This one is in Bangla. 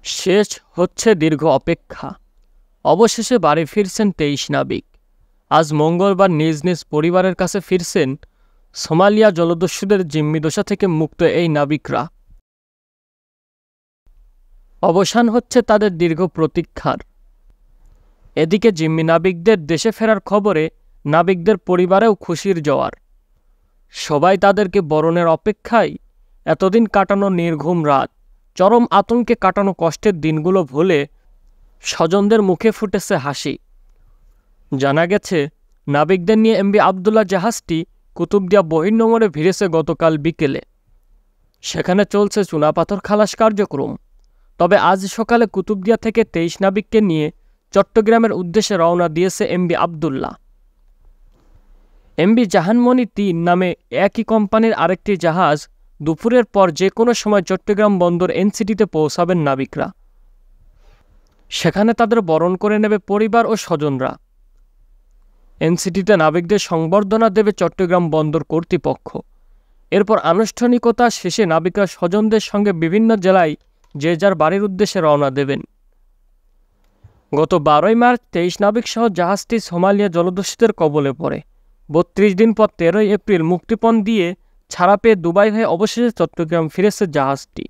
শেষ হচ্ছে দীর্ঘ অপেক্ষা। অবশেষে বাড়ি ফিরছেন ২৩ নাবিক। আজ মঙ্গলবার নিজ নিজ পরিবারের কাছে ফিরছেন সোমালিয়া জলদস্যুদের জিম্মিদশা থেকে মুক্ত এই নাবিকরা। অবসান হচ্ছে তাদের দীর্ঘ প্রতীক্ষার। এদিকে জিম্মি নাবিকদের দেশে ফেরার খবরে নাবিকদের পরিবারেও খুশির জোয়ার। সবাই তাদেরকে বরণের অপেক্ষায়। এতদিন কাটানো নির্ঘুম রাত, চরম আতঙ্কে কাটানো কষ্টের দিনগুলো ভুলে স্বজনদের মুখে ফুটেছে হাসি। জানা গেছে, নাবিকদের নিয়ে এমভি আবদুল্লাহ জাহাজটি কুতুবদিয়া বহির্নোঙরে ভিড়েছে গতকাল বিকেলে। সেখানে চলছে চুনাপাথর খালাস কার্যক্রম। তবে আজ সকালে কুতুবদিয়া থেকে ২৩ নাবিককে নিয়ে চট্টগ্রামের উদ্দেশ্যে রওনা দিয়েছে এমভি আবদুল্লাহ। এমভি জাহানমণি ৩ নামে একই কোম্পানির আরেকটি জাহাজ দুপুরের পর যে কোনো সময় চট্টগ্রাম বন্দর এনসিটিতে পৌঁছাবেন নাবিকরা। সেখানে তাদের বরণ করে নেবে পরিবার ও স্বজনরা। এনসিটিতে নাবিকদের সংবর্ধনা দেবে চট্টগ্রাম বন্দর কর্তৃপক্ষ। এরপর আনুষ্ঠানিকতা শেষে নাবিকরা স্বজনদের সঙ্গে বিভিন্ন জেলায় যে যার বাড়ির উদ্দেশ্যে রওনা দেবেন। গত ১২ই মার্চ ২৩ নাবিকসহ জাহাজটি সোমালিয়া জলদস্যুদের কবলে পড়ে। ৩২ দিন পর ১৩ই এপ্রিল মুক্তিপণ দিয়ে ছাড়া পেয়ে দুবাই হয়ে অবশেষে চট্টগ্রাম ফিরেছে জাহাজটি।